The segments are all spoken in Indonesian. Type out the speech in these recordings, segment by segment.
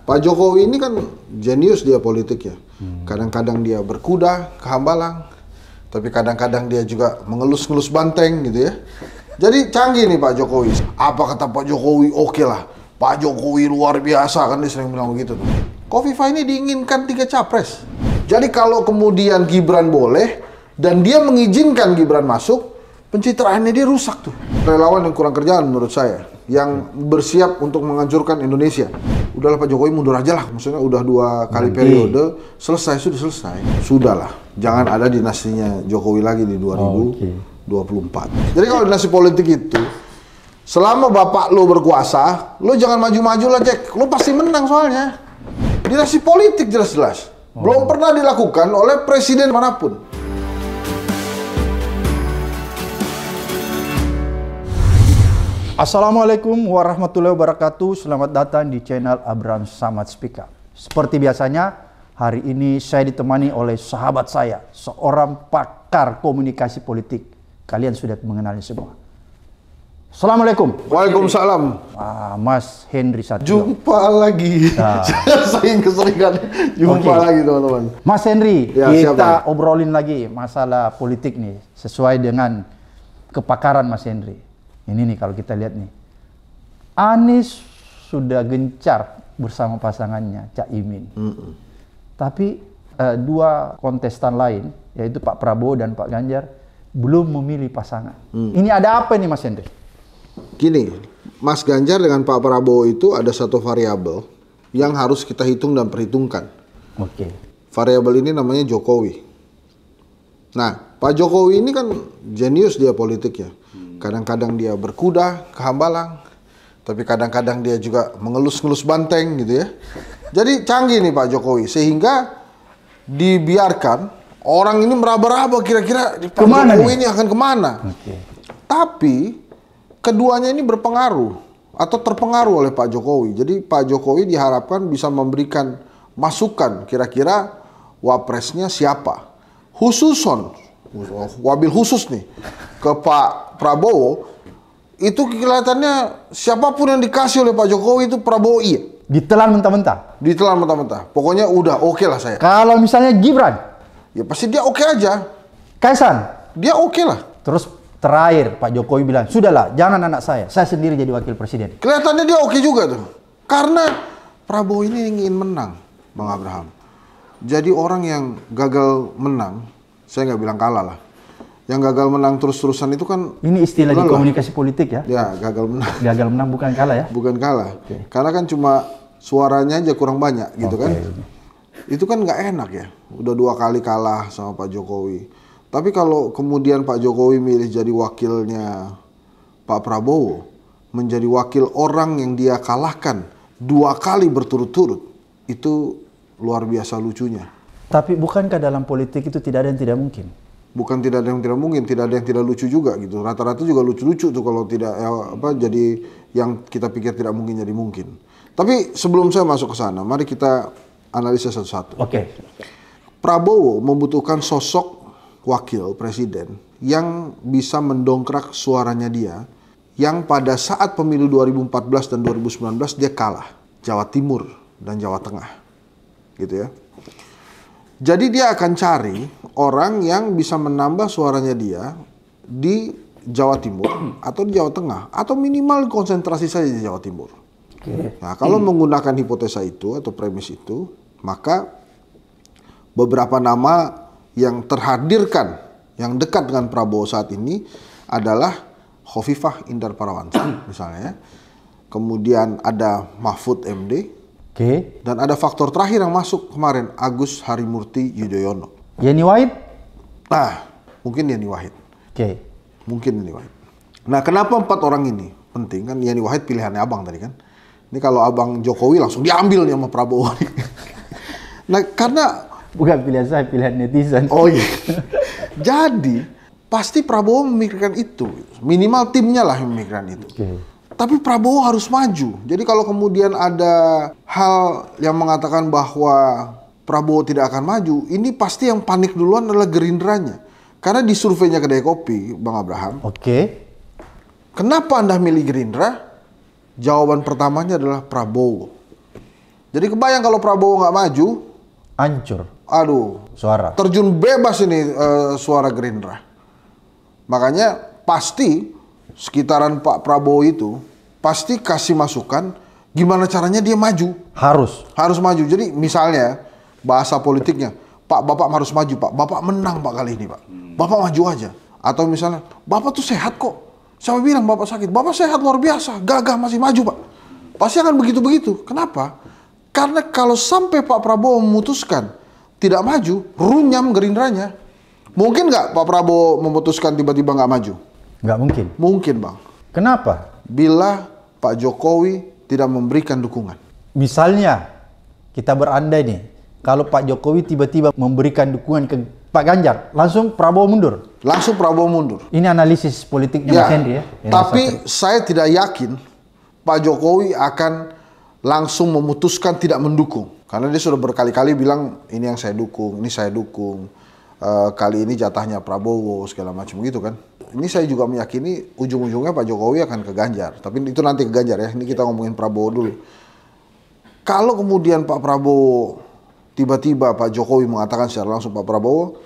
Pak Jokowi ini kan jenius dia politik ya. Kadang-kadang dia berkuda ke Hambalang, tapi kadang-kadang dia juga mengelus-ngelus banteng gitu ya. Jadi canggih nih Pak Jokowi. Apa kata Pak Jokowi? Oke lah, Pak Jokowi luar biasa, kan dia sering bilang begitu tuh. Kofifa ini diinginkan 3 capres. Jadi kalau kemudian Gibran boleh dan dia mengizinkan Gibran masuk, pencitraannya dia rusak tuh. Relawan yang kurang kerjaan menurut saya, yang bersiap untuk menghancurkan Indonesia. Udahlah Pak Jokowi mundur aja lah, maksudnya udah 2 kali periode, selesai, sudah selesai. Sudahlah, jangan ada dinastinya Jokowi lagi di 2024. Jadi kalau dinasti politik itu, selama bapak lo berkuasa, lo jangan maju-maju lah Jack, lo pasti menang soalnya. Dinasti politik jelas-jelas. Belum pernah dilakukan oleh presiden manapun. Assalamualaikum warahmatullahi wabarakatuh. Selamat datang di channel Abraham Samad Speak Up. Seperti biasanya, hari ini saya ditemani oleh sahabat saya, seorang pakar komunikasi politik. Kalian sudah mengenalnya semua. Assalamualaikum. Waalaikumsalam. Mas Henry Satrio. Jumpa lagi. Sering-keseringan jumpa lagi teman-teman. Mas Henry, Ya, kita siapa? obrolin lagi masalah politik nih, sesuai dengan kepakaran Mas Henry. Ini nih kalau kita lihat nih, Anies sudah gencar bersama pasangannya Cak Imin. Tapi 2 kontestan lain, yaitu Pak Prabowo dan Pak Ganjar, belum memilih pasangan. Ini ada apa nih Mas Henry? Gini, Mas Ganjar dengan Pak Prabowo itu ada satu variabel yang harus kita hitung dan perhitungkan. Oke. Variabel ini namanya Jokowi. Nah, Pak Jokowi ini kan jenius dia politik ya. Kadang-kadang dia berkuda ke Hambalang, tapi kadang-kadang dia juga mengelus-ngelus banteng gitu ya. Jadi canggih nih Pak Jokowi, sehingga dibiarkan orang ini meraba-raba kira-kira Pak Jokowi ini akan kemana. Tapi keduanya ini berpengaruh atau terpengaruh oleh Pak Jokowi. Jadi Pak Jokowi diharapkan bisa memberikan masukan kira-kira wapresnya siapa. Wabil khusus nih ke Pak Prabowo, itu kelihatannya siapapun yang dikasih oleh Pak Jokowi itu Prabowo iya. Ditelan mentah-mentah? Ditelan mentah-mentah. Pokoknya udah oke lah saya. Kalau misalnya Gibran? Ya pasti dia oke aja. Kaisang? Dia oke lah. Terus terakhir Pak Jokowi bilang, sudahlah jangan anak saya sendiri jadi wakil presiden. Kelihatannya dia oke juga tuh. Karena Prabowo ini ingin menang, Bang Abraham. Jadi orang yang gagal menang, saya nggak bilang kalah lah. Yang gagal menang terus-terusan itu kan... Ini istilah di komunikasi politik ya? Ya, gagal menang. Gagal menang bukan kalah ya? Bukan kalah. Karena kan cuma suaranya aja kurang banyak gitu kan. Itu kan nggak enak ya. Udah 2 kali kalah sama Pak Jokowi. Tapi kalau kemudian Pak Jokowi milih jadi wakilnya Pak Prabowo, menjadi wakil orang yang dia kalahkan 2 kali berturut-turut, itu luar biasa lucunya. Tapi bukankah dalam politik itu tidak ada yang tidak mungkin? Bukan tidak ada yang tidak mungkin, tidak ada yang tidak lucu juga gitu. Rata-rata juga lucu-lucu tuh kalau tidak jadi yang kita pikir tidak mungkin jadi mungkin. Tapi sebelum saya masuk ke sana, mari kita analisa satu-satu. Oke. Prabowo membutuhkan sosok wakil presiden yang bisa mendongkrak suaranya dia, yang pada saat pemilu 2014 dan 2019 dia kalah Jawa Timur dan Jawa Tengah, gitu ya. Jadi dia akan cari orang yang bisa menambah suaranya dia di Jawa Timur atau di Jawa Tengah, atau minimal konsentrasi saja di Jawa Timur. Nah, kalau menggunakan hipotesa itu atau premis itu, maka beberapa nama yang terhadirkan yang dekat dengan Prabowo saat ini adalah Khofifah Indar Parawansa misalnya. Kemudian ada Mahfud MD. Dan ada faktor terakhir yang masuk kemarin, Agus Harimurti Yudhoyono. Yeni Wahid? Nah, mungkin Yeni Wahid. Mungkin Yeni Wahid. Nah, kenapa 4 orang ini penting? Kan Yeni Wahid pilihannya abang tadi kan. Ini kalau abang Jokowi langsung diambil nih sama Prabowo. Nah, karena... Bukan pilihan saya, pilihan netizen. Oh iya. Jadi, pasti Prabowo memikirkan itu. Minimal timnya lah yang memikirkan itu. Tapi Prabowo harus maju. Jadi kalau kemudian ada hal yang mengatakan bahwa Prabowo tidak akan maju, ini pasti yang panik duluan adalah Gerindranya. Karena di surveinya Kedai Kopi, Bang Abraham. Kenapa Anda milih Gerindra? Jawaban pertamanya adalah Prabowo. Jadi kebayang kalau Prabowo nggak maju, Hancur aduh, suara. terjun bebas ini suara Gerindra. Makanya pasti sekitaran Pak Prabowo itu pasti kasih masukan gimana caranya dia maju. Harus maju. Jadi misalnya bahasa politiknya, Pak Bapak harus maju Pak, Bapak menang Pak kali ini Pak. Bapak maju aja. Atau misalnya, Bapak tuh sehat kok. Siapa bilang Bapak sakit? Bapak sehat luar biasa, gagah masih maju Pak. Pasti akan begitu-begitu. Kenapa? Karena kalau sampai Pak Prabowo memutuskan tidak maju, runyam Gerindranya. Mungkin nggak Pak Prabowo memutuskan tiba-tiba nggak maju? Nggak mungkin. Mungkin Bang. Kenapa? Bila Pak Jokowi tidak memberikan dukungan. Misalnya, kita berandai nih, kalau Pak Jokowi tiba-tiba memberikan dukungan ke Pak Ganjar, langsung Prabowo mundur. Langsung Prabowo mundur. Ini analisis politiknya Mas Henry ya. Tapi saya tidak yakin Pak Jokowi akan langsung memutuskan tidak mendukung. Karena dia sudah berkali-kali bilang, ini yang saya dukung, ini saya dukung. Kali ini jatahnya Prabowo, segala macam gitu kan. Ini saya juga meyakini ujung-ujungnya Pak Jokowi akan ke Ganjar. Tapi itu nanti ke Ganjar ya, ini kita ngomongin Prabowo dulu. Kalau kemudian Pak Prabowo, tiba-tiba Pak Jokowi mengatakan secara langsung, Pak Prabowo,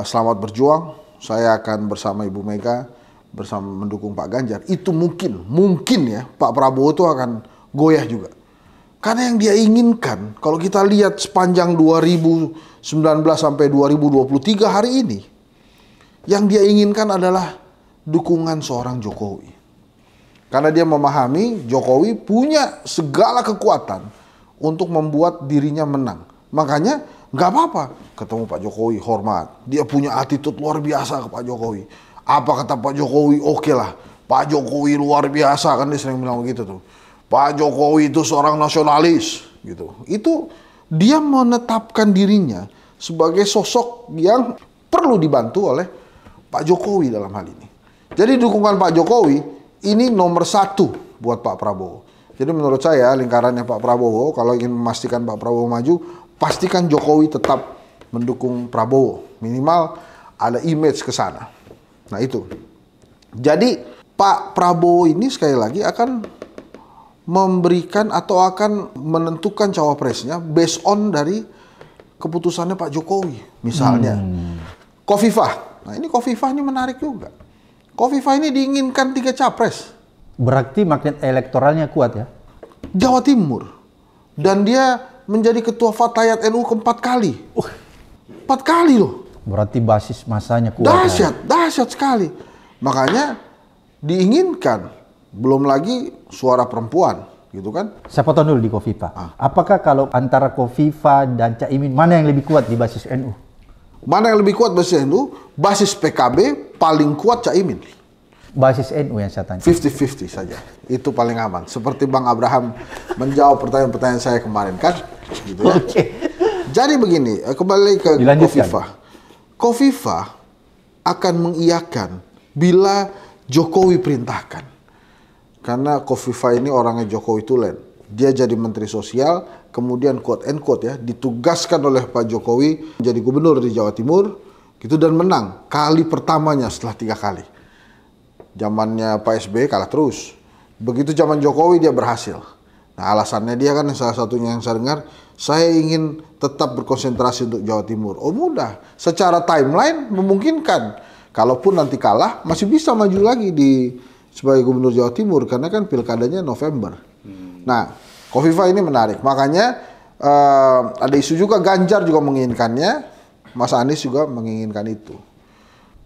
selamat berjuang, saya akan bersama Ibu Mega, bersama mendukung Pak Ganjar. Itu mungkin ya, Pak Prabowo itu akan goyah juga. Karena yang dia inginkan, kalau kita lihat sepanjang 2019 sampai 2023 hari ini, yang dia inginkan adalah dukungan seorang Jokowi. Karena dia memahami Jokowi punya segala kekuatan untuk membuat dirinya menang. Makanya nggak apa-apa ketemu Pak Jokowi, hormat. Dia punya attitude luar biasa ke Pak Jokowi. Apa kata Pak Jokowi? Oke lah, Pak Jokowi luar biasa, kan dia sering bilang begitu tuh. Pak Jokowi itu seorang nasionalis, gitu. Itu dia menetapkan dirinya sebagai sosok yang perlu dibantu oleh Pak Jokowi dalam hal ini. Jadi dukungan Pak Jokowi ini nomor satu buat Pak Prabowo. Jadi menurut saya lingkarannya Pak Prabowo, kalau ingin memastikan Pak Prabowo maju, pastikan Jokowi tetap mendukung Prabowo. Minimal ada image ke sana. Nah itu. Jadi Pak Prabowo ini sekali lagi akan memberikan atau akan menentukan cawapresnya based on dari keputusannya Pak Jokowi. Misalnya Khofifah. Nah ini Khofifah ini menarik juga. Khofifah ini diinginkan 3 capres. Berarti magnet elektoralnya kuat ya? Jawa Timur. Dan dia menjadi ketua Fatayat NU ke-4 kali. 4 kali loh. Berarti basis masanya kuat. Dahsyat sekali. Makanya diinginkan. Belum lagi suara perempuan, gitu kan? Saya potong dulu di Khofifah. Apakah kalau antara Khofifah dan Caimin, mana yang lebih kuat di basis NU? Mana yang lebih kuat basis NU? Basis PKB paling kuat Caimin. Basis NU yang saya tanya. 50-50 saja. Itu paling aman. Seperti Bang Abraham menjawab pertanyaan-pertanyaan saya kemarin kan? Gitu ya. Oke. Jadi begini, kembali ke Khofifah. Khofifah akan mengiyakan bila Jokowi perintahkan. Karena Khofifah ini orangnya Jokowi tulen. Dia jadi menteri sosial, kemudian quote and quote ya, ditugaskan oleh Pak Jokowi menjadi gubernur di Jawa Timur, gitu, dan menang. Kali pertamanya setelah 3 kali. Zamannya Pak SBY kalah terus. Begitu zaman Jokowi dia berhasil. Nah alasannya dia kan salah satunya yang saya dengar, saya ingin tetap berkonsentrasi untuk Jawa Timur. Oh mudah, secara timeline memungkinkan. Kalaupun nanti kalah, masih bisa maju lagi sebagai gubernur Jawa Timur, karena kan pilkadanya November. Nah, Khofifah ini menarik. Makanya ada isu juga Ganjar juga menginginkannya, Mas Anies juga menginginkan itu.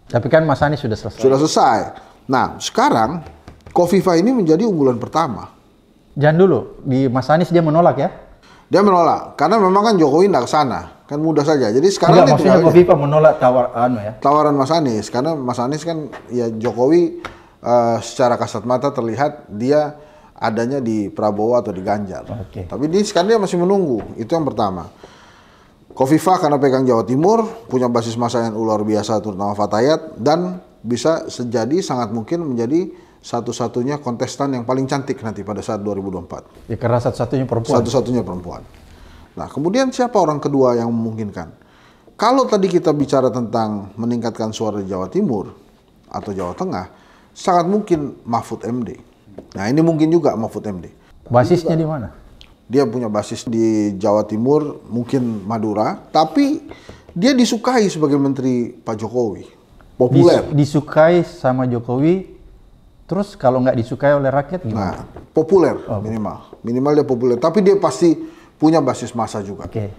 Tapi kan Mas Anies sudah selesai. Sudah selesai. Nah, sekarang Khofifah ini menjadi unggulan pertama. Jangan dulu, di Mas Anies dia menolak ya? Dia menolak, karena memang kan Jokowi nggak ke sana. Kan mudah saja. Jadi sekarang enggak, maksudnya Khofifah menolak tawaran Mas Anies. Karena Mas Anies kan, ya Jokowi secara kasat mata terlihat dia adanya di Prabowo atau di Ganjar. Okay. Tapi sekarang dia masih menunggu. Itu yang pertama. Khofifah karena pegang Jawa Timur, punya basis massa yang luar biasa terutama Fatayat, dan bisa jadi sangat mungkin menjadi satu-satunya kontestan yang paling cantik nanti pada saat 2024. Ya karena satu-satunya perempuan. Satu-satunya perempuan. Nah kemudian siapa orang kedua yang memungkinkan? Kalau tadi kita bicara tentang meningkatkan suara di Jawa Timur atau Jawa Tengah, sangat mungkin Mahfud MD. Nah ini mungkin juga Mahfud MD. Basisnya di mana? Dia punya basis di Jawa Timur, mungkin Madura, tapi dia disukai sebagai menteri Pak Jokowi. Populer. Disukai sama Jokowi, terus kalau nggak disukai oleh rakyat gimana? Nah, populer minimal. Minimal dia populer, tapi dia pasti punya basis massa juga. Oke.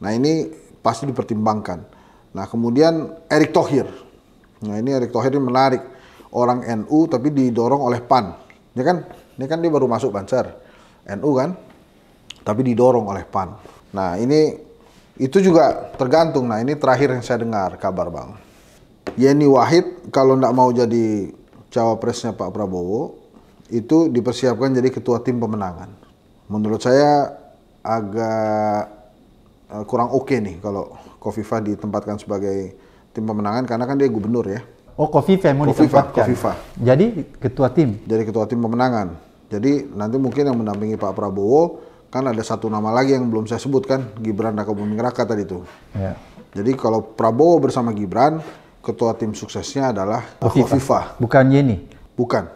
Nah, ini pasti dipertimbangkan. Nah, kemudian Erick Thohir. Nah, ini Erick Thohir ini menarik. Orang NU tapi didorong oleh PAN. Ya kan? Ini kan dia baru masuk Banser. NU kan? Tapi didorong oleh PAN. Nah, itu juga tergantung. Nah, ini terakhir yang saya dengar kabar, Bang. Yeni Wahid kalau nggak mau jadi cawapresnya Pak Prabowo, itu dipersiapkan jadi ketua tim pemenangan. Menurut saya agak kurang oke nih kalau Kofifa ditempatkan sebagai tim pemenangan, karena kan dia gubernur ya. Oh, Kofifa yang mau ditempatkan. Kofifa. Jadi ketua tim. Jadi ketua tim pemenangan. Jadi nanti mungkin yang mendampingi Pak Prabowo, kan ada satu nama lagi yang belum saya sebutkan, Gibran Rakabuming Raka tadi itu. Ya. Jadi kalau Prabowo bersama Gibran, ketua tim suksesnya adalah Kofifa. Bukan Yeni. Bukan.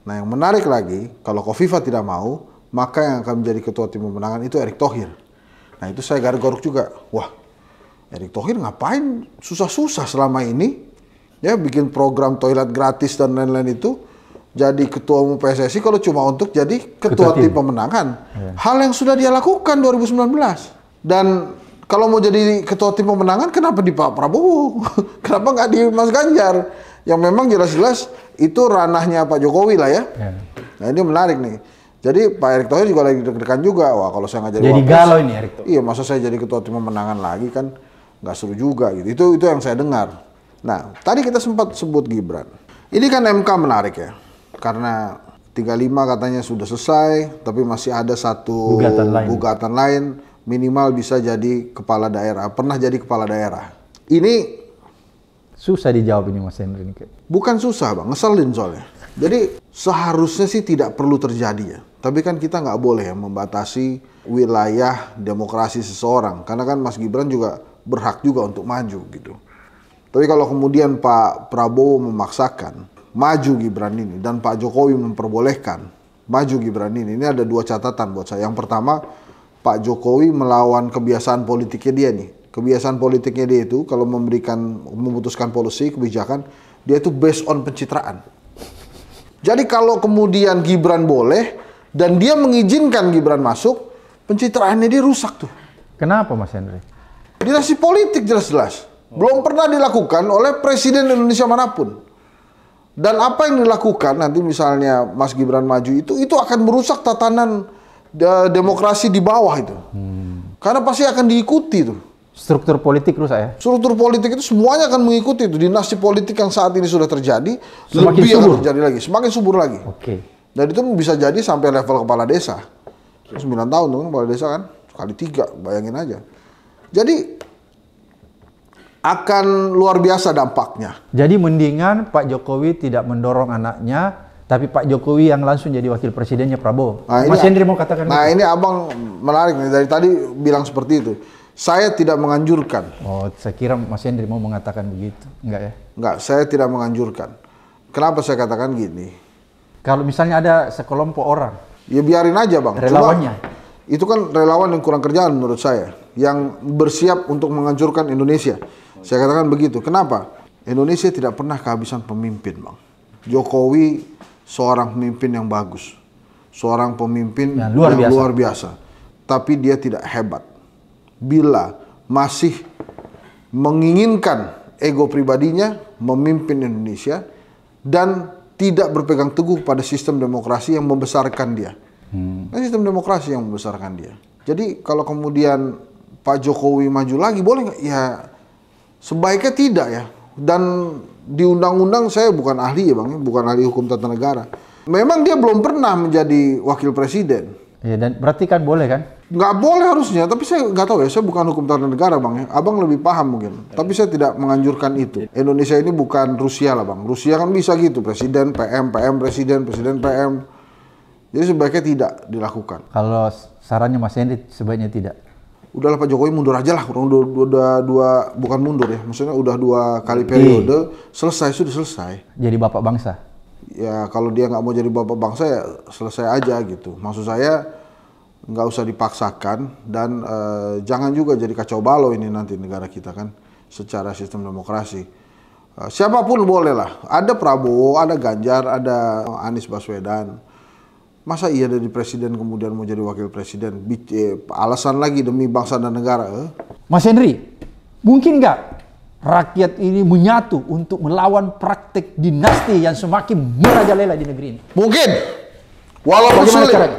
Nah, yang menarik lagi, kalau Kofifa tidak mau, maka yang akan menjadi ketua tim pemenangan itu Erick Thohir. Nah, itu saya garuk-garuk juga. Wah, Erick Thohir ngapain susah-susah selama ini? Ya, bikin program toilet gratis dan lain-lain itu. Jadi ketua umum PSSI kalau cuma untuk jadi ketua tim pemenangan. Ya. Hal yang sudah dia lakukan 2019. Dan kalau mau jadi ketua tim pemenangan, kenapa di Pak Prabowo? Kenapa nggak di Mas Ganjar? Yang memang jelas-jelas itu ranahnya Pak Jokowi lah ya. Nah, ini menarik nih. Jadi Pak Erick Thohir juga lagi deg-degan juga. Wah, kalau saya nggak jadi wapres, galau ini Erick Thohir. Iya, masa saya jadi ketua tim pemenangan lagi, kan nggak seru juga gitu. Itu yang saya dengar. Nah, tadi kita sempat sebut Gibran. Ini kan MK menarik ya. Karena 35 katanya sudah selesai, tapi masih ada satu gugatan lain, minimal bisa jadi kepala daerah, pernah jadi kepala daerah. Ini susah dijawab ini Mas Henry. Bukan susah Bang, ngeselin soalnya. Jadi seharusnya sih tidak perlu terjadi ya. Tapi kan kita nggak boleh ya membatasi wilayah demokrasi seseorang. Karena kan Mas Gibran juga berhak juga untuk maju gitu. Tapi kalau kemudian Pak Prabowo memaksakan maju Gibran ini dan Pak Jokowi memperbolehkan maju Gibran ini ada dua catatan buat saya. Yang pertama, Pak Jokowi melawan kebiasaan politiknya dia nih. Kebiasaan politiknya dia itu kalau memutuskan policy, kebijakan, dia itu based on pencitraan. Jadi kalau kemudian Gibran boleh dan dia mengizinkan Gibran masuk, pencitraannya dia rusak tuh. Kenapa Mas Henry? Dinasti politik jelas-jelas. Belum pernah dilakukan oleh presiden Indonesia manapun. Dan apa yang dilakukan nanti misalnya Mas Gibran maju itu akan merusak tatanan demokrasi di bawah itu. Karena pasti akan diikuti tuh. Struktur politik rusak ya? Struktur politik itu semuanya akan mengikuti itu. Dinasti politik yang saat ini sudah terjadi, semakin lebih subur. akan terjadi lagi. Semakin subur lagi. Oke. Dan itu bisa jadi sampai level kepala desa. 9 tahun tuh kan kepala desa kan. Kali 3, bayangin aja. Jadi akan luar biasa dampaknya. Jadi mendingan Pak Jokowi tidak mendorong anaknya, tapi Pak Jokowi yang langsung jadi wakil presidennya Prabowo. Nah, Mas Henry mau katakan Nah, gitu? ini abang menarik nih. Dari tadi bilang seperti itu. Saya tidak menganjurkan. Oh, saya kira Mas Henry mau mengatakan begitu. Enggak ya? Enggak, saya tidak menganjurkan. Kenapa saya katakan gini? Kalau misalnya ada sekelompok orang, ya biarin aja Bang. relawannya. Cuma, itu kan relawan yang kurang kerjaan menurut saya. Yang bersiap untuk menghancurkan Indonesia. Saya katakan begitu. Kenapa? Indonesia tidak pernah kehabisan pemimpin, Bang. Jokowi seorang pemimpin yang bagus. Seorang pemimpin yang luar biasa. Tapi dia tidak hebat. Bila masih menginginkan ego pribadinya memimpin Indonesia dan tidak berpegang teguh pada sistem demokrasi yang membesarkan dia. Sistem demokrasi yang membesarkan dia. Jadi kalau kemudian Pak Jokowi maju lagi, boleh nggak? Ya sebaiknya tidak ya. Dan di undang-undang, saya bukan ahli ya Bang, bukan ahli hukum tata negara. Memang dia belum pernah menjadi wakil presiden. Ya, dan berarti kan boleh kan? Nggak boleh harusnya, tapi saya nggak tahu ya, saya bukan hukum tata negara Bang ya. Abang lebih paham mungkin, tapi saya tidak menganjurkan itu. Indonesia ini bukan Rusia lah Bang. Rusia kan bisa gitu, presiden, PM, PM, presiden, presiden, PM. Jadi sebaiknya tidak dilakukan. Kalau sarannya Mas Henry sebaiknya tidak. Udahlah Pak Jokowi mundur aja lah, kurang udah dua, bukan mundur ya, maksudnya udah 2 kali periode, selesai, sudah selesai. Jadi bapak bangsa? Ya kalau dia nggak mau jadi bapak bangsa ya selesai aja gitu. Maksud saya nggak usah dipaksakan, dan jangan juga jadi kacau balau ini nanti negara kita kan secara sistem demokrasi. Siapapun boleh lah, ada Prabowo, ada Ganjar, ada Anies Baswedan. Masa iya dari presiden kemudian mau jadi wakil presiden? Alasan lagi demi bangsa dan negara. Mas Henry, mungkin nggak rakyat ini menyatu untuk melawan praktek dinasti yang semakin merajalela di negeri ini? Mungkin, walaupun Bagaimana sulit. caranya?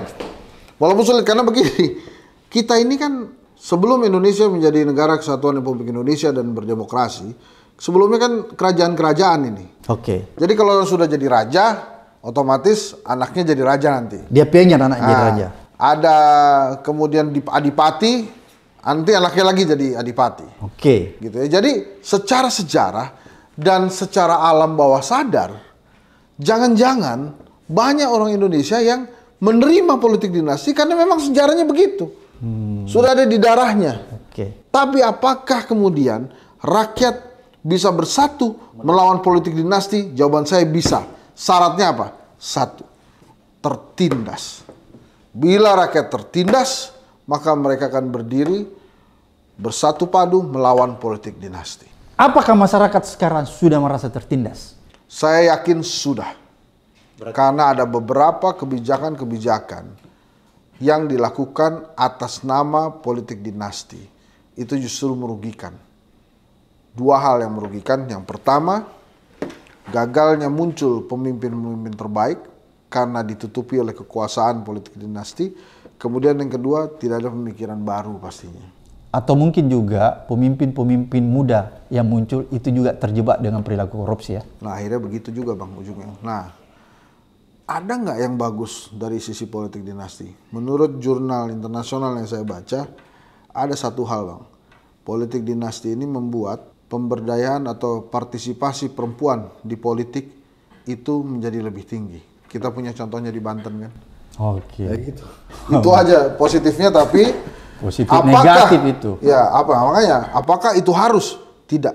Walaupun sulit, karena begini, kita ini kan sebelum Indonesia menjadi negara kesatuan Republik Indonesia dan berdemokrasi, sebelumnya kan kerajaan-kerajaan ini. Oke. Jadi kalau sudah jadi raja, otomatis anaknya jadi raja nanti. Dia pengen anaknya jadi raja. Ada kemudian adipati, nanti anaknya lagi jadi adipati. Oke. Gitu ya. Jadi secara sejarah dan secara alam bawah sadar, jangan-jangan banyak orang Indonesia yang menerima politik dinasti karena memang sejarahnya begitu. Sudah ada di darahnya. Oke. Tapi apakah kemudian rakyat bisa bersatu melawan politik dinasti? Jawaban saya bisa. Syaratnya apa? Satu, tertindas. Bila rakyat tertindas, maka mereka akan berdiri bersatu padu melawan politik dinasti. Apakah masyarakat sekarang sudah merasa tertindas? Saya yakin sudah. Karena ada beberapa kebijakan-kebijakan yang dilakukan atas nama politik dinasti. Itu justru merugikan. Dua hal yang merugikan. Yang pertama, gagalnya muncul pemimpin-pemimpin terbaik karena ditutupi oleh kekuasaan politik dinasti. Kemudian yang kedua, tidak ada pemikiran baru pastinya. Atau mungkin juga pemimpin-pemimpin muda yang muncul itu juga terjebak dengan perilaku korupsi ya? Nah akhirnya begitu juga Bang ujungnya. Nah, ada nggak yang bagus dari sisi politik dinasti? Menurut jurnal internasional yang saya baca, ada satu hal Bang. Politik dinasti ini membuat pemberdayaan atau partisipasi perempuan di politik itu menjadi lebih tinggi. Kita punya contohnya di Banten kan. Oke. Gitu. Itu aja positifnya, tapi positif negatif itu. Ya makanya apakah itu harus? Tidak.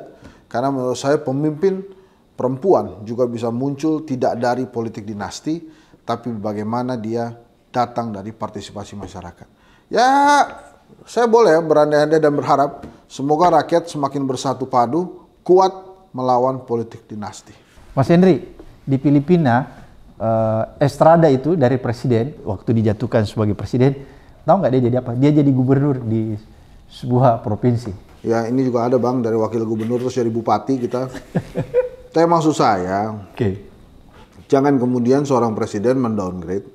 Karena menurut saya pemimpin perempuan juga bisa muncul tidak dari politik dinasti, tapi bagaimana dia datang dari partisipasi masyarakat. Ya, saya boleh berandai-andai dan berharap semoga rakyat semakin bersatu padu, kuat melawan politik dinasti. Mas Henry, di Filipina, Estrada itu dari presiden, waktu dijatuhkan sebagai presiden, tahu nggak dia jadi apa? Dia jadi gubernur di sebuah provinsi. Ya, ini juga ada Bang, dari wakil gubernur terus jadi bupati kita. Tapi maksud saya, jangan kemudian seorang presiden mendowngrade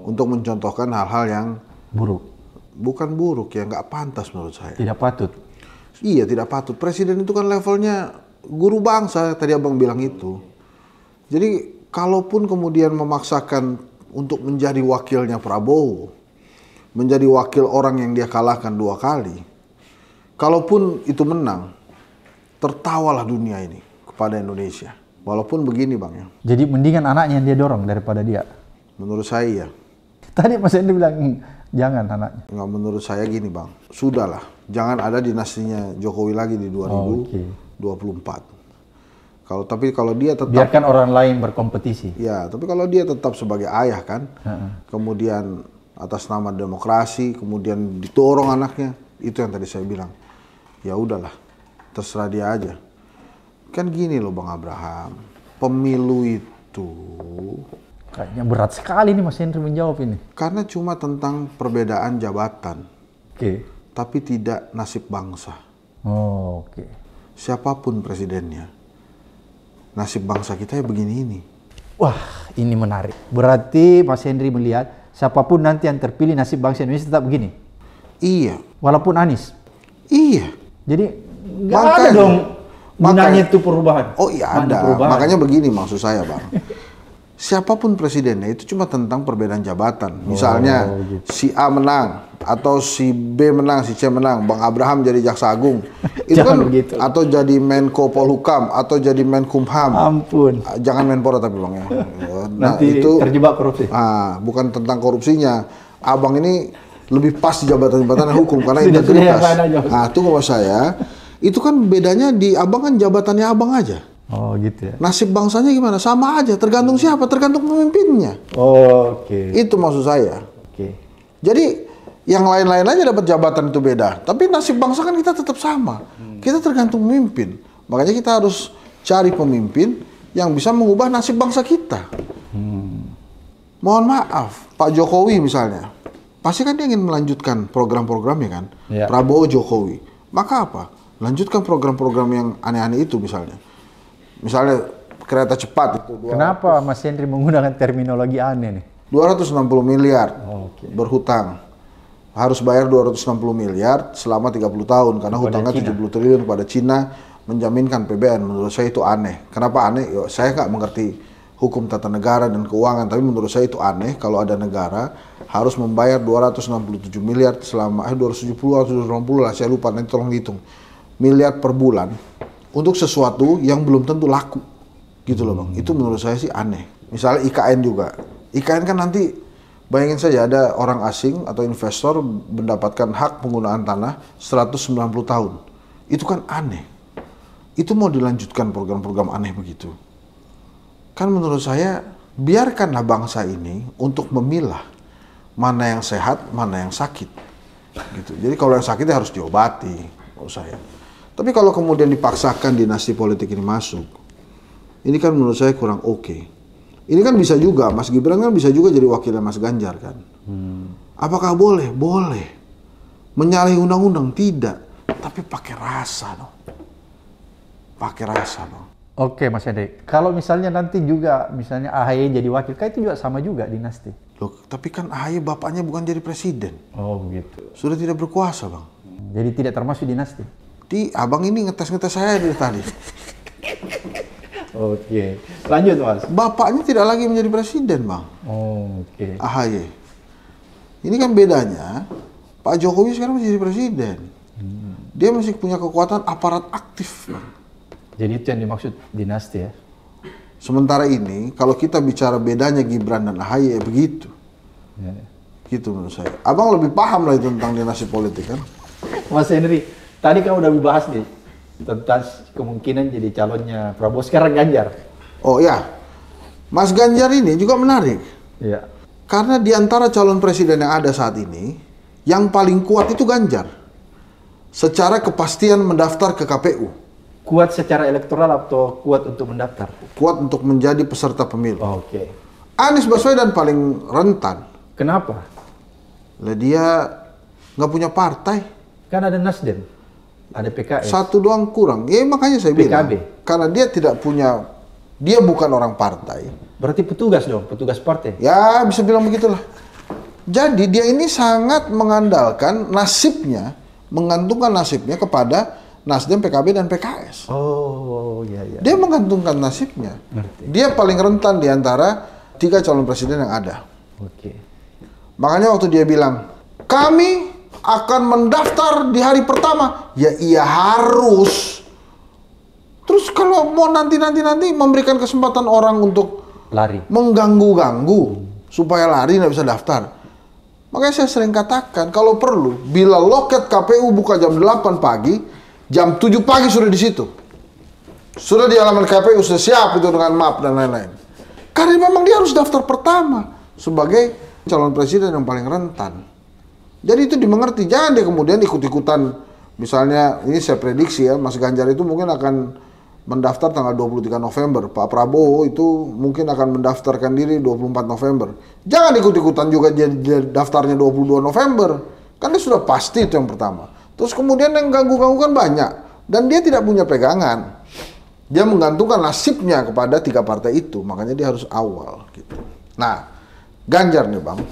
untuk mencontohkan hal-hal yang buruk. Bukan buruk, ya nggak pantas menurut saya. Tidak patut. Iya, tidak patut. Presiden itu kan levelnya guru bangsa, tadi Abang bilang itu. Jadi, kalaupun kemudian memaksakan untuk menjadi wakilnya Prabowo, menjadi wakil orang yang dia kalahkan 2 kali, kalaupun itu menang, tertawalah dunia ini kepada Indonesia. Walaupun begini Bang ya. Jadi mendingan anaknya yang dia dorong daripada dia? Menurut saya ya. Tadi Mas Henry bilang jangan anaknya. Enggak, menurut saya gini Bang. Sudahlah, jangan ada dinastinya Jokowi lagi di 2024. Tapi kalau dia tetap, biarkan orang lain berkompetisi. Ya, tapi kalau dia tetap sebagai ayah kan, kemudian atas nama demokrasi, kemudian didorong anaknya, itu yang tadi saya bilang. Ya udahlah, terserah dia aja. Kan gini loh Bang Abraham, pemilu itu kayaknya berat sekali nih Mas Henry menjawab ini. Karena cuma tentang perbedaan jabatan, tapi tidak nasib bangsa. Siapapun presidennya, nasib bangsa kita ya begini ini. Wah, ini menarik. Berarti Mas Henry melihat siapapun nanti yang terpilih, nasib bangsa Indonesia tetap begini? Iya. Walaupun Anies? Iya. Jadi nggak ada dong gunanya itu perubahan? Oh iya ada. Makanya begini maksud saya Bang. Siapapun presidennya itu cuma tentang perbedaan jabatan. Misalnya si A menang, atau si B menang, si C menang, Bang Abraham jadi jaksa agung. Itu kan begitu. Atau jadi Menko Polhukam, atau jadi Menkumham. Ampun. Jangan Menpora tapi Bang ya. Nah, nanti itu terjebak korupsi. Bukan tentang korupsinya. Abang ini lebih pas di jabatan-jabatan hukum karena integritas. Nah, itu kalau saya, itu kan bedanya di abang kan jabatannya abang aja. Oh gitu ya. Nasib bangsanya gimana? Sama aja, tergantung siapa, tergantung pemimpinnya. Oke. Itu maksud saya. Oke. Jadi Yang lain-lain aja dapat jabatan itu beda. Tapi nasib bangsa kan kita tetap sama. Kita tergantung pemimpin. Makanya kita harus cari pemimpin yang bisa mengubah nasib bangsa kita. Mohon maaf, Pak Jokowi misalnya, pasti kan dia ingin melanjutkan program-programnya kan, Ya. Prabowo Jokowi. Maka apa? Lanjutkan program-program yang aneh-aneh itu misalnya. Misalnya kereta cepat itu. Kenapa Mas Henry menggunakan terminologi aneh nih? 260 miliar Oke. berhutang. Harus bayar 260 miliar selama 30 tahun karena Kepada hutangnya Cina. 70 triliun kepada Cina menjaminkan PBN. Menurut saya itu aneh. Kenapa aneh? Yo, saya nggak mengerti hukum tata negara dan keuangan, tapi menurut saya itu aneh kalau ada negara harus membayar 267 miliar selama 270 atau 260 lah, saya lupa, nanti tolong hitung. Miliar per bulan untuk sesuatu yang belum tentu laku. Gitu loh, Bang. Itu menurut saya sih aneh. Misalnya IKN juga. IKN kan nanti bayangin saja ada orang asing atau investor mendapatkan hak penggunaan tanah 190 tahun. Itu kan aneh. Itu mau dilanjutkan program-program aneh begitu. Kan menurut saya biarkanlah bangsa ini untuk memilah mana yang sehat, mana yang sakit. Gitu. Jadi kalau yang sakit harus diobati, menurut saya. Tapi kalau kemudian dipaksakan dinasti politik ini masuk, ini kan menurut saya kurang oke. Ini kan bisa juga, Mas Gibran kan bisa juga jadi wakilnya Mas Ganjar kan. Apakah boleh? Boleh. Menyalahi undang-undang? Tidak. Tapi pakai rasa dong. Pakai rasa dong. Oke Mas Henry, kalau misalnya nanti juga misalnya AHY jadi wakil, kan itu juga sama juga dinasti. Loh, tapi kan AHY bapaknya bukan jadi presiden. Oh begitu. Sudah tidak berkuasa, Bang. Jadi tidak termasuk dinasti. Abang ini ngetes-ngetes saya dari tadi. Oke, lanjut Mas. Bapaknya tidak lagi menjadi presiden, Bang. Oh, oke. AHY. Ini kan bedanya, Pak Jokowi sekarang masih jadi presiden. Dia masih punya kekuatan aparat aktif, Bang. Jadi itu yang dimaksud dinasti ya? Sementara ini, kalau kita bicara bedanya Gibran dan AHY, begitu. Ya. Gitu menurut saya. Abang lebih paham lah itu tentang dinasti politik kan. Mas Henry, tadi kan udah dibahas nih tentang kemungkinan jadi calonnya Prabowo, sekarang Ganjar. Oh ya, Mas Ganjar ini juga menarik. Iya. Karena di antara calon presiden yang ada saat ini, yang paling kuat itu Ganjar. Secara kepastian mendaftar ke KPU. Kuat secara elektoral atau kuat untuk mendaftar? Kuat untuk menjadi peserta pemilu. Oh, oke. Anies Baswedan paling rentan. Kenapa? Lah dia nggak punya partai. Kan ada Nasdem, ada PKS. Satu doang kurang. Ya makanya saya bilang. PKB. Karena dia tidak punya, dia bukan orang partai. Berarti petugas dong, petugas partai. Ya bisa bilang begitulah. Jadi dia ini sangat mengandalkan nasibnya, menggantungkan nasibnya kepada Nasdem, PKB, dan PKS. Oh, iya, iya. Dia menggantungkan nasibnya. Ngerti. Dia paling rentan di antara 3 calon presiden yang ada. Oke. Makanya waktu dia bilang, kami akan mendaftar di hari pertama. Ya iya harus. Terus kalau mau nanti memberikan kesempatan orang untuk Lari. mengganggu-ganggu supaya lari nggak bisa daftar. Makanya saya sering katakan, kalau perlu, bila loket KPU buka jam 8 pagi, jam 7 pagi sudah di situ. Sudah di halaman KPU, sudah siap itu dengan map dan lain-lain. Karena memang dia harus daftar pertama sebagai calon presiden yang paling rentan. Jadi itu dimengerti. Jangan dia kemudian ikut-ikutan. Misalnya, ini saya prediksi ya, Mas Ganjar itu mungkin akan mendaftar tanggal 23 November. Pak Prabowo itu mungkin akan mendaftarkan diri 24 November. Jangan ikut-ikutan juga dia daftarnya 22 November. Kan dia sudah pasti itu yang pertama. Terus kemudian yang ganggu-ganggu kan banyak. Dan dia tidak punya pegangan. Dia menggantungkan nasibnya kepada 3 partai itu. Makanya dia harus awal. Gitu. Nah, Ganjar nih Bang.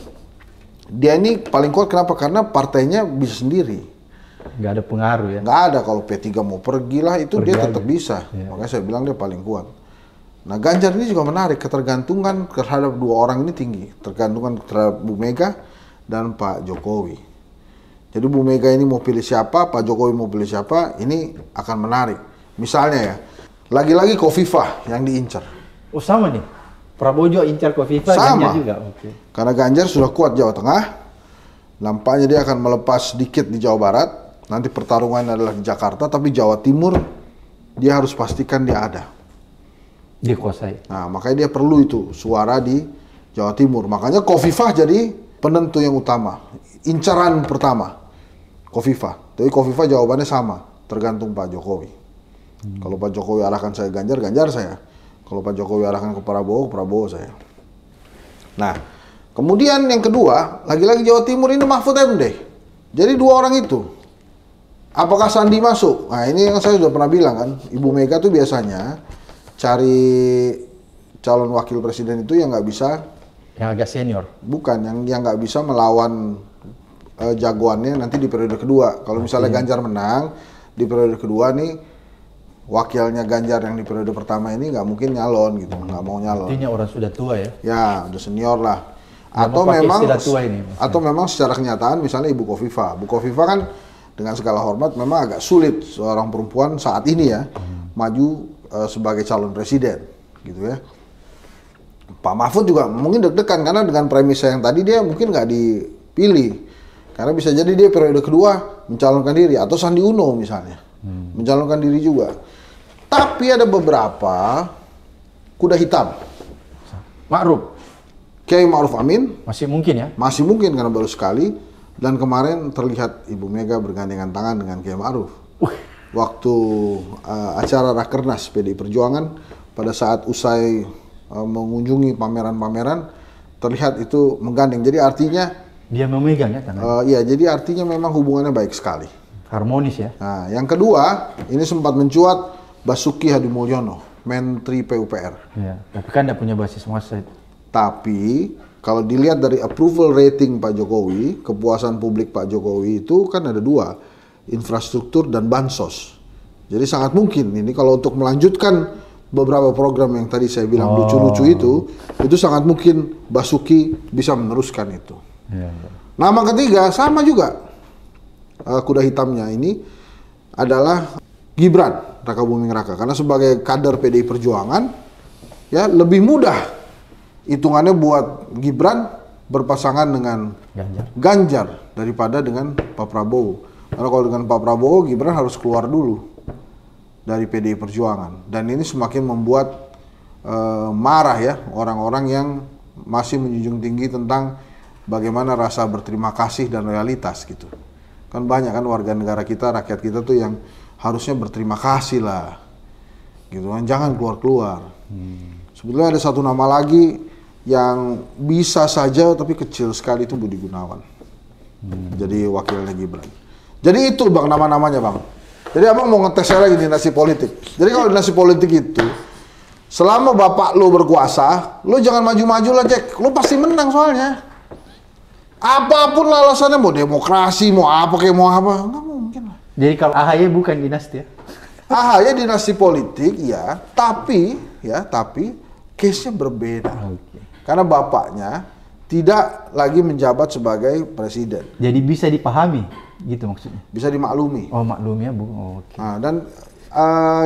Dia ini paling kuat kenapa? Karena partainya bisa sendiri. Nggak ada pengaruh ya? Nggak ada kalau P3 mau pergi lah itu dia tetap aja. bisa. Ya. Makanya saya bilang dia paling kuat. Nah Ganjar ini juga menarik. Ketergantungan terhadap 2 orang ini tinggi. Tergantungan terhadap Bu Mega dan Pak Jokowi. Jadi Bu Mega ini mau pilih siapa, Pak Jokowi mau pilih siapa, ini akan menarik. Misalnya ya, lagi-lagi Khofifah yang diincar. Oh sama nih, Prabowo juga incar Khofifah, Sama. Ganjar juga. Oke. Karena Ganjar sudah kuat Jawa Tengah, nampaknya dia akan melepas sedikit di Jawa Barat, nanti pertarungan adalah di Jakarta, tapi Jawa Timur dia harus pastikan dia ada. Dikuasai. Nah, makanya dia perlu itu suara di Jawa Timur. Makanya Khofifah jadi penentu yang utama. incaran pertama Kofifa. Tapi Kofifa jawabannya sama, tergantung Pak Jokowi. Kalau Pak Jokowi arahkan saya Ganjar, Ganjar saya. Kalau Pak Jokowi arahkan ke Prabowo, Prabowo saya. Nah, kemudian yang kedua, lagi-lagi Jawa Timur ini Mahfud MD. Jadi dua orang itu. Apakah Sandi masuk? Nah, ini yang saya sudah pernah bilang kan, Ibu Mega tuh biasanya cari calon wakil presiden itu yang nggak bisa, yang agak senior. bukan, yang nggak bisa melawan jagoannya nanti di periode kedua. Kalau misalnya Ganjar menang di periode kedua nih, wakilnya Ganjar yang di periode pertama ini nggak mungkin nyalon gitu, nggak mau nyalon. Artinya orang sudah tua ya? Ya, udah senior lah. Nggak Atau memang secara kenyataan misalnya Ibu Kofifa. Bu Kofifa kan dengan segala hormat memang agak sulit seorang perempuan saat ini ya maju sebagai calon presiden gitu ya. Pak Mahfud juga mungkin deg-degan karena dengan premis yang tadi dia mungkin nggak dipilih. Karena bisa jadi dia periode kedua mencalonkan diri, atau Sandi Uno misalnya mencalonkan diri juga. Tapi ada beberapa kuda hitam. Ma'ruf Kiai Ma'ruf Amin masih mungkin ya? masih mungkin karena baru sekali, dan kemarin terlihat Ibu Mega bergandengan tangan dengan Kiai Ma'ruf. Waktu acara Rakernas PDI Perjuangan pada saat usai mengunjungi pameran-pameran, terlihat itu menggandeng. Jadi artinya Dia memegang ya tangan. iya, jadi artinya memang hubungannya baik sekali. Harmonis ya? Nah, yang kedua, ini sempat mencuat Basuki Hadimulyono, Menteri PUPR. Iya. Tapi kan tidak punya basis massa itu. Tapi kalau dilihat dari approval rating Pak Jokowi, kepuasan publik Pak Jokowi itu kan ada dua, infrastruktur dan bansos. Jadi sangat mungkin ini kalau untuk melanjutkan beberapa program yang tadi saya bilang lucu-lucu itu sangat mungkin Basuki bisa meneruskan itu. Iya. Nama ketiga sama juga, kuda hitamnya ini adalah Gibran Raka Buming Raka, karena sebagai kader PDI Perjuangan ya lebih mudah hitungannya buat Gibran berpasangan dengan Ganjar daripada dengan Pak Prabowo. Karena kalau dengan Pak Prabowo, Gibran harus keluar dulu dari PDI Perjuangan, dan ini semakin membuat marah ya orang-orang yang masih menjunjung tinggi tentang bagaimana rasa berterima kasih dan loyalitas gitu. Kan banyak kan warga negara kita, rakyat kita tuh yang harusnya berterima kasih lah gitu kan, jangan keluar-keluar. Sebetulnya ada satu nama lagi yang bisa saja tapi kecil sekali, itu Budi Gunawan. Jadi wakilnya Gibran. Jadi itu Bang nama-namanya Bang. Jadi Abang mau ngetes saya lagi dinasti politik. Jadi kalau dinasti politik itu, selama bapak lo berkuasa, lo jangan maju-maju lah Jack, lo pasti menang soalnya. Apapun lah alasannya, mau demokrasi, mau apa kayak mau apa, nggak mungkin lah. Jadi kalau AHY bukan dinasti ya? AHY dinasti politik ya, tapi case-nya berbeda. Karena bapaknya tidak lagi menjabat sebagai presiden. Jadi bisa dipahami, gitu maksudnya? Bisa dimaklumi. Oh maklumnya Bu. Oh, oke. Nah, dan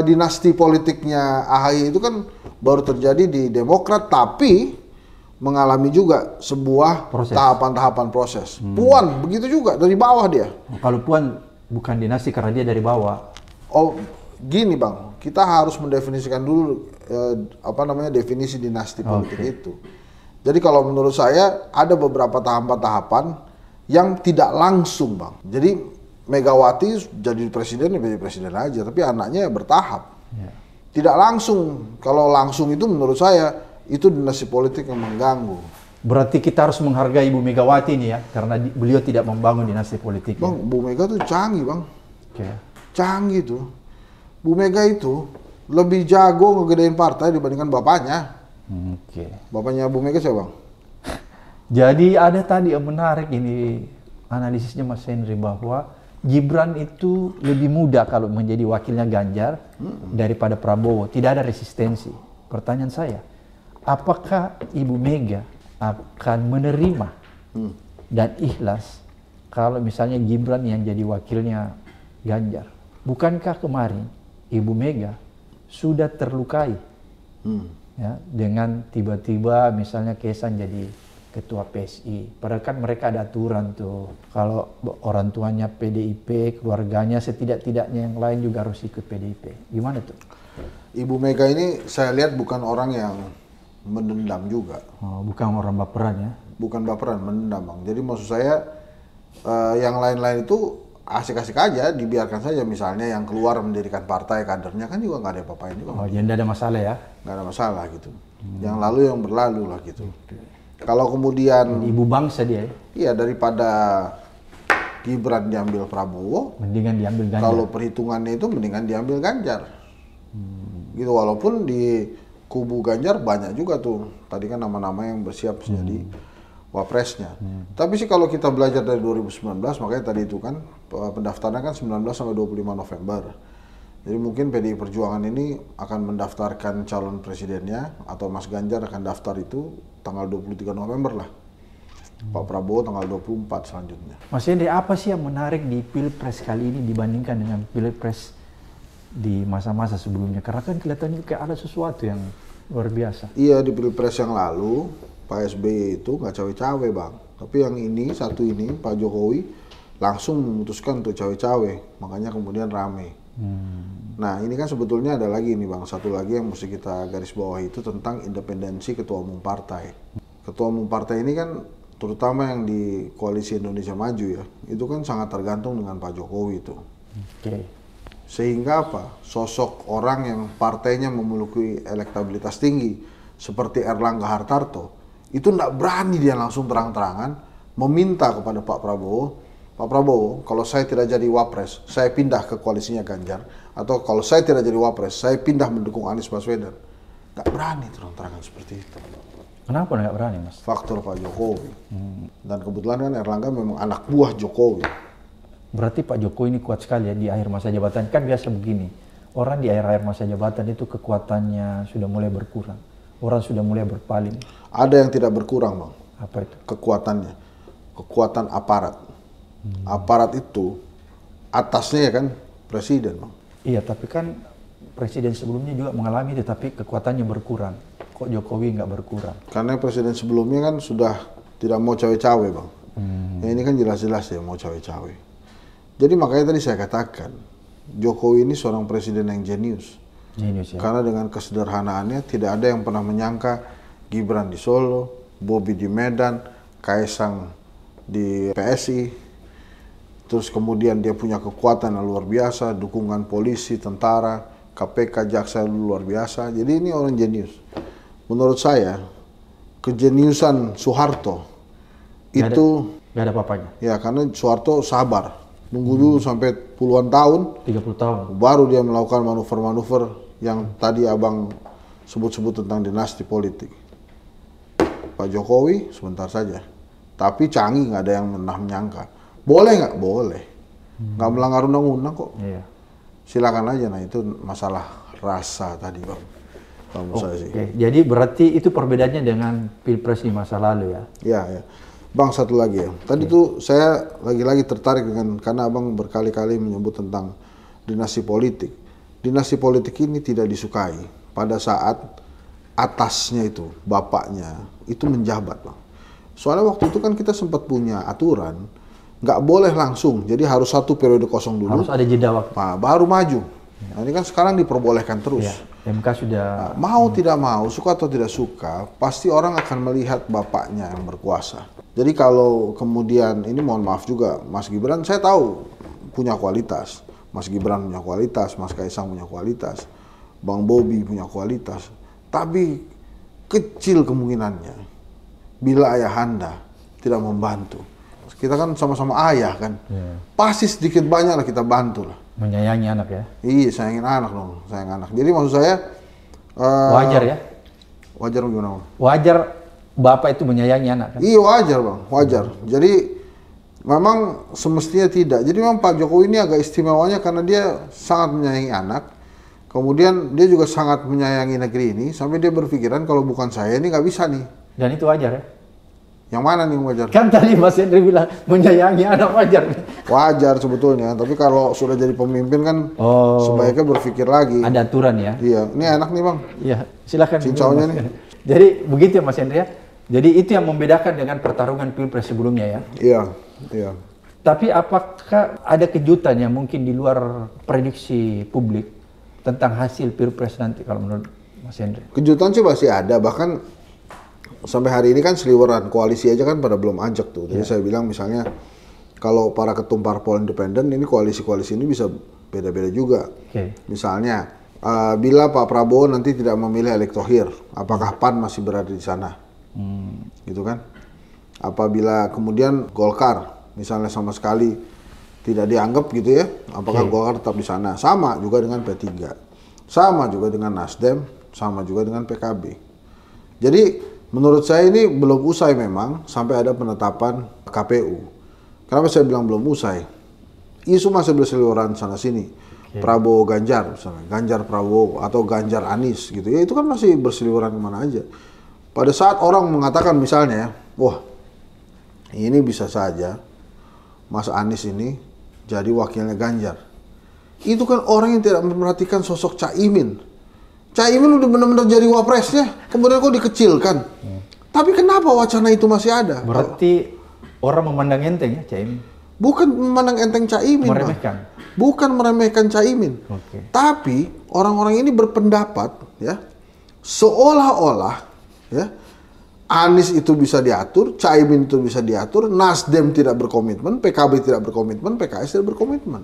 dinasti politiknya AHY itu kan baru terjadi di Demokrat, tapi mengalami juga sebuah tahapan-tahapan proses. Puan begitu juga, dari bawah dia. Kalau Puan bukan dinasti karena dia dari bawah. Oh, gini Bang, kita harus mendefinisikan dulu definisi dinasti politik itu. Jadi kalau menurut saya ada beberapa tahapan-tahapan yang tidak langsung Bang. Jadi Megawati jadi presiden ya jadi presiden aja, tapi anaknya bertahap. Ya. Tidak langsung. Kalau langsung itu menurut saya itu dinasti politik yang mengganggu. Berarti kita harus menghargai Ibu Megawati nih ya, karena beliau tidak membangun dinasti politik. Bang, Bu Mega tuh canggih Bang. Canggih tuh. Bu Mega itu lebih jago ngegedein partai dibandingkan bapaknya. Bapaknya Bu Mega siapa Bang? Jadi ada tadi yang menarik ini analisisnya Mas Henry, bahwa Gibran itu lebih mudah kalau menjadi wakilnya Ganjar daripada Prabowo. Tidak ada resistensi. Pertanyaan saya, apakah Ibu Mega akan menerima dan ikhlas kalau misalnya Gibran yang jadi wakilnya Ganjar? Bukankah kemarin Ibu Mega sudah terlukai ya, dengan tiba-tiba misalnya Kaisang jadi ketua PSI. Padahal kan mereka ada aturan tuh, kalau orang tuanya PDIP, keluarganya setidak-tidaknya yang lain juga harus ikut PDIP. Gimana tuh? Ibu Mega ini saya lihat bukan orang yang mendendam juga. Oh, bukan orang baperan ya? Bukan baperan, mendendam Bang. Jadi maksud saya Yang lain-lain itu asik-asik aja, dibiarkan saja. Misalnya yang keluar mendirikan partai, kadernya kan juga nggak ada apa-apain juga. Oh, jadi nggak ada masalah ya? Nggak ada masalah gitu. Yang lalu yang berlalu lah gitu. Kalau kemudian Ibu bangsa dia ya? iya, daripada Gibran diambil Prabowo, Mendingan diambil Ganjar. kalau perhitungannya itu mendingan diambil Ganjar. Gitu, walaupun di kubu Ganjar banyak juga tuh. Tadi kan nama-nama yang bersiap jadi wapresnya. Tapi sih kalau kita belajar dari 2019, makanya tadi itu kan pendaftarannya kan 19 sampai 25 November. Jadi mungkin PDI Perjuangan ini akan mendaftarkan calon presidennya, atau Mas Ganjar akan daftar itu tanggal 23 November lah. Pak Prabowo tanggal 24 selanjutnya. Mas Henry, apa sih yang menarik di Pilpres kali ini dibandingkan dengan Pilpres di masa-masa sebelumnya? Karena kan kelihatannya kayak ada sesuatu yang luar biasa. Iya, di Pilpres yang lalu Pak SBY itu nggak cawe-cawe bang. Tapi yang ini, satu ini, Pak Jokowi langsung memutuskan untuk cawe-cawe. Makanya kemudian rame. Nah ini kan sebetulnya ada lagi nih bang, satu lagi yang mesti kita garis bawah itu tentang independensi ketua umum partai. Ketua umum partai ini kan terutama yang di Koalisi Indonesia Maju ya, itu kan sangat tergantung dengan Pak Jokowi itu. Sehingga apa? Sosok orang yang partainya memiliki elektabilitas tinggi seperti Erlangga Hartarto itu tidak berani dia langsung terang-terangan meminta kepada Pak Prabowo, kalau saya tidak jadi wapres, saya pindah ke koalisinya Ganjar, atau kalau saya tidak jadi wapres, saya pindah mendukung Anies Baswedan. Nggak berani terang-terangan seperti itu. Kenapa nggak berani, Mas? Faktor Pak Jokowi. Dan kebetulan kan Erlangga memang anak buah Jokowi. Berarti Pak Jokowi ini kuat sekali ya di akhir masa jabatan. Kan biasa begini, orang di akhir-akhir masa jabatan itu kekuatannya sudah mulai berkurang. Orang sudah mulai berpaling. Ada yang tidak berkurang, Bang. Apa itu? Kekuatannya. Kekuatan aparat. Aparat itu atasnya ya kan presiden, Bang. Iya, tapi kan presiden sebelumnya juga mengalami itu, tapi kekuatannya berkurang. Kok Jokowi nggak berkurang? Karena presiden sebelumnya kan sudah tidak mau cawe-cawe, Bang. Ya, ini kan jelas-jelas ya mau cawe-cawe. Jadi makanya tadi saya katakan, Jokowi ini seorang presiden yang jenius. Jenius ya? Karena dengan kesederhanaannya tidak ada yang pernah menyangka Gibran di Solo, Bobi di Medan, Kaisang di PSI. Terus kemudian dia punya kekuatan yang luar biasa, dukungan polisi, tentara, KPK, jaksa yang luar biasa. Jadi ini orang jenius. Menurut saya, kejeniusan Soeharto itu nggak ada apa-apanya. Ya, karena Soeharto sabar, nunggu dulu sampai puluhan tahun, 30 tahun, baru dia melakukan manuver-manuver yang tadi abang sebut-sebut tentang dinasti politik. Pak Jokowi sebentar saja, tapi canggih, nggak ada yang pernah menyangka. Boleh nggak? Boleh. Nggak melanggar undang-undang kok. Iya. Silakan aja. Nah itu masalah rasa tadi bang. Saya sih. Jadi berarti itu perbedaannya dengan Pilpres di masa lalu ya? Ya. Bang, satu lagi ya. Tadi tuh saya lagi-lagi tertarik dengan, karena abang berkali-kali menyebut tentang dinasti politik. Dinasti politik ini tidak disukai pada saat atasnya itu, bapaknya, itu menjabat bang. Soalnya waktu itu kan kita sempat punya aturan, nggak boleh langsung, jadi harus satu periode kosong dulu. Harus ada jeda waktu. Nah, baru maju. Nah, ini kan sekarang diperbolehkan terus. Ya, MK sudah... Nah, mau tidak mau, suka atau tidak suka, pasti orang akan melihat bapaknya yang berkuasa. Jadi kalau kemudian, ini mohon maaf juga, Mas Gibran saya tahu punya kualitas. Mas Gibran punya kualitas, Mas Kaisang punya kualitas, Bang Bobi punya kualitas. Tapi kecil kemungkinannya bila ayahanda tidak membantu. Kita kan sama-sama ayah kan, pasti sedikit banyak lah kita bantu lah. Menyayangi anak ya? Iya, sayangin anak dong, sayang anak. Jadi maksud saya wajar ya? Wajar gimana bang? Wajar bapak itu menyayangi anak kan? Iya wajar bang, wajar. Jadi memang semestinya tidak. Jadi memang Pak Jokowi ini agak istimewanya karena dia sangat menyayangi anak. Kemudian dia juga sangat menyayangi negeri ini, sampai dia berpikiran kalau bukan saya ini nggak bisa nih. Dan itu wajar ya? Yang mana nih wajar? Kan tadi Mas Henry bilang menyayangi anak wajar. Wajar sebetulnya, tapi kalau sudah jadi pemimpin kan sebaiknya berpikir lagi. Ada aturan ya? Iya, ini enak nih bang. Iya, silakan. Cincaunya nih. Jadi begitu ya Mas Henry ya? Jadi itu yang membedakan dengan pertarungan Pilpres sebelumnya ya? Iya. Tapi apakah ada kejutan yang mungkin di luar prediksi publik tentang hasil Pilpres nanti kalau menurut Mas Henry? Kejutan sih pasti ada, bahkan sampai hari ini kan seliweran koalisi aja kan pada belum ajak tuh. Jadi saya bilang misalnya kalau para ketum parpol independen ini koalisi-koalisi ini bisa beda-beda juga. Misalnya bila Pak Prabowo nanti tidak memilih Erick Thohir, apakah PAN masih berada di sana? Gitu kan? Apabila kemudian Golkar misalnya sama sekali tidak dianggap gitu ya, apakah Golkar tetap di sana? Sama juga dengan P3, sama juga dengan Nasdem, sama juga dengan PKB. Jadi menurut saya ini belum usai memang sampai ada penetapan KPU. Kenapa saya bilang belum usai? Isu masih berseliweran sana sini. Prabowo Ganjar misalnya, Ganjar Prabowo atau Ganjar Anies gitu ya, itu kan masih berseliweran kemana aja. Pada saat orang mengatakan misalnya, wah ini bisa saja Mas Anies ini jadi wakilnya Ganjar. Itu kan orang yang tidak memperhatikan sosok Caimin. Caimin udah benar-benar jadi wapresnya, kemudian kok dikecilkan. Tapi kenapa wacana itu masih ada? Berarti orang memandang enteng ya Caimin? Bukan memandang enteng Caimin, meremehkan. Bukan meremehkan Caimin. Tapi orang-orang ini berpendapat ya, seolah-olah ya Anies itu bisa diatur, Caimin itu bisa diatur, Nasdem tidak berkomitmen, PKB tidak berkomitmen, PKS tidak berkomitmen.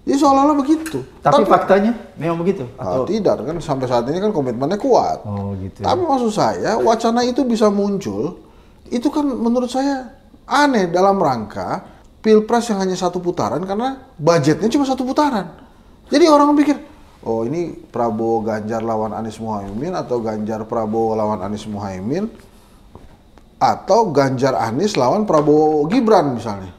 Jadi seolah-olah begitu. Tapi faktanya memang begitu? Atau tidak, kan sampai saat ini kan komitmennya kuat. Gitu. Tapi maksud saya, wacana itu bisa muncul, itu kan menurut saya aneh dalam rangka Pilpres yang hanya satu putaran karena budgetnya cuma satu putaran. Jadi orang pikir, oh ini Prabowo Ganjar lawan Anies Muhaimin atau Ganjar Prabowo lawan Anies Muhaimin atau Ganjar Anies lawan Prabowo Gibran misalnya.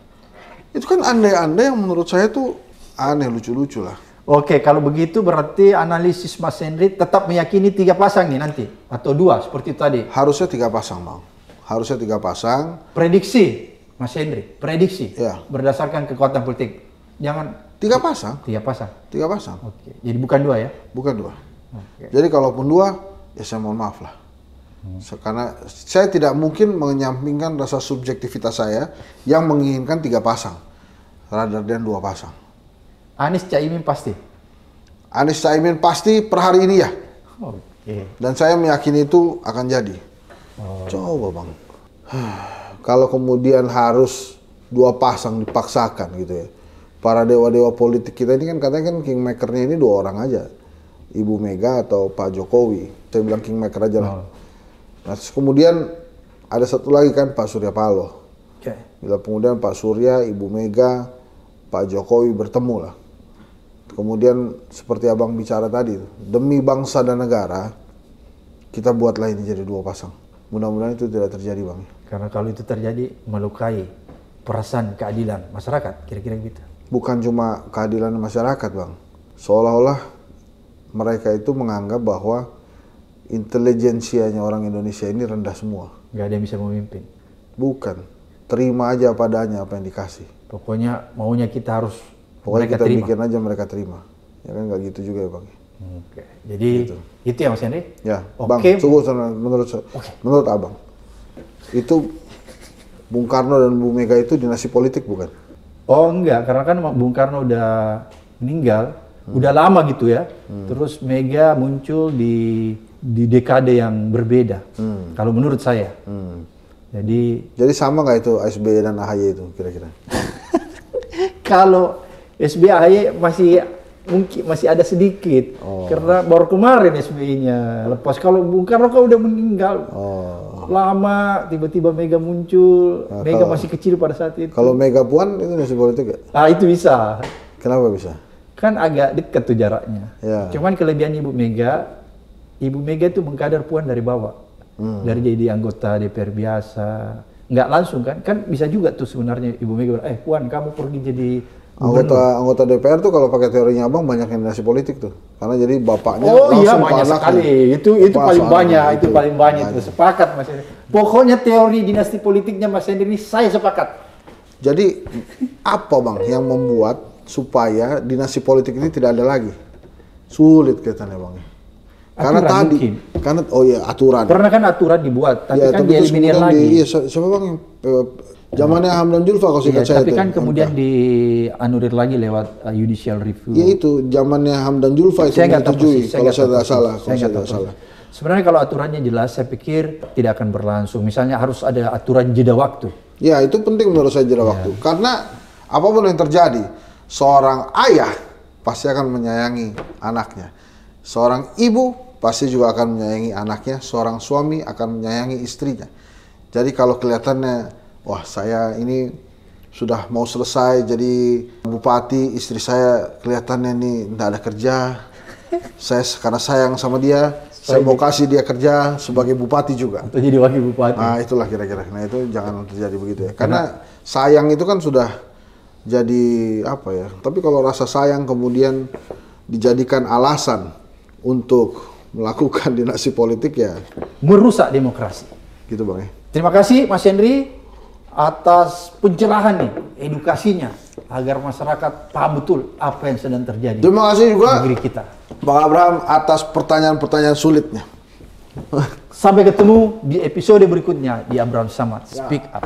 Itu kan andai-andai yang menurut saya tuh aneh, lucu-lucu lah. Oke, kalau begitu berarti analisis Mas Henry tetap meyakini 3 pasang nih nanti? Atau 2 seperti tadi? Harusnya 3 pasang, Bang. Harusnya 3 pasang. Prediksi, Mas Henry, prediksi ya. Berdasarkan kekuatan politik. Jangan 3 pasang. 3 pasang. 3 pasang. Oke. Jadi bukan 2 ya? Bukan 2. Jadi kalaupun 2, ya saya mohon maaf lah. Karena saya tidak mungkin menyampingkan rasa subjektivitas saya yang menginginkan 3 pasang rather than 2 pasang. Anies Caimin pasti? Anies Caimin pasti per hari ini ya. Dan saya meyakini itu akan jadi. Coba Bang. Kalau kemudian harus 2 pasang dipaksakan gitu ya. Para dewa-dewa politik kita ini kan katanya kan kingmakernya ini 2 orang aja. Ibu Mega atau Pak Jokowi. Saya bilang kingmaker aja lah. Nah, kemudian ada satu lagi kan Pak Surya Paloh. Bila kemudian Pak Surya, Ibu Mega, Pak Jokowi bertemu lah. Kemudian seperti abang bicara tadi, demi bangsa dan negara, kita buatlah ini jadi 2 pasang. Mudah-mudahan itu tidak terjadi Bang. Karena kalau itu terjadi melukai perasaan keadilan masyarakat, kira-kira gitu. Bukan cuma keadilan masyarakat Bang. Seolah-olah mereka itu menganggap bahwa intelijensianya orang Indonesia ini rendah semua. Gak ada yang bisa memimpin. Bukan. Terima aja padanya apa yang dikasih. Pokoknya maunya kita harus pokoknya kita terima. bikin aja mereka terima. Ya kan nggak gitu juga ya Bang. Jadi gitu. Itu ya Mas Henry? Ya, Bang, sungguh menurut Abang. Itu Bung Karno dan Bu Mega itu dinasti politik bukan? Oh enggak, karena kan Bung Karno udah meninggal, udah lama gitu ya. Terus Mega muncul di dekade yang berbeda. Kalau menurut saya. Jadi sama nggak itu SBY dan AHY itu kira-kira? Kalau SBY AHY masih ada sedikit, karena baru kemarin SBY-nya lepas. Kalau Bung Karno kan udah meninggal lama, tiba-tiba Mega muncul. Mega masih kecil pada saat itu. Kalau Mega Puan itu dinasti politik ya? Itu bisa. Kenapa bisa? Kan agak dekat tuh jaraknya. Ya. Cuman kelebihan Ibu Mega itu mengkader Puan dari bawah. Dari jadi anggota DPR biasa, nggak langsung kan bisa juga tuh sebenarnya Ibu Mega Puan kamu pergi jadi anggota DPR tuh kalau pakai teorinya Abang banyak yang dinasti politik tuh, karena jadi bapaknya iya banyak sekali itu paling banyak itu paling banyak itu sepakat Mas Henry. Pokoknya teori dinasti politiknya Mas Henry ini saya sepakat. Jadi apa Bang yang membuat supaya dinasti politik ini tidak ada lagi? Sulit kelihatannya Bang. Karena aturan tadi, mungkin. Karena aturan. Pernah kan aturan dibuat, tapi kan dieliminir lagi. Siapa Bang yang zamannya Hamdan Zulfa kalau ingat saya. Tapi kan kemudian dianulir lagi lewat judicial review. Iya itu, zamannya Hamdan Zulfa itu menyetujui kalau saya tidak salah. Sebenarnya kalau aturannya jelas, saya pikir tidak akan berlangsung. Misalnya harus ada aturan jeda waktu. Ya, itu penting menurut saya jeda waktu. Karena apapun yang terjadi, seorang ayah pasti akan menyayangi anaknya. Seorang ibu pasti juga akan menyayangi anaknya. Seorang suami akan menyayangi istrinya. Jadi kalau kelihatannya, wah saya ini sudah mau selesai jadi bupati, istri saya kelihatannya ini tidak ada kerja. Saya karena sayang sama dia, saya mau kasih dia kerja sebagai bupati juga. Atau jadi wakil bupati. Nah itulah kira-kira. Nah itu jangan terjadi begitu ya. Karena sayang itu kan sudah jadi apa ya. Tapi kalau rasa sayang kemudian dijadikan alasan untuk melakukan dinasti politik ya. Merusak demokrasi. Gitu Bang ya. Terima kasih Mas Henry atas pencerahan nih, edukasinya. Agar masyarakat paham betul apa yang sedang terjadi. Terima kasih juga di negeri kita. Bang Abraham atas pertanyaan-pertanyaan sulitnya. Sampai ketemu di episode berikutnya di Abraham Samad Speak Up.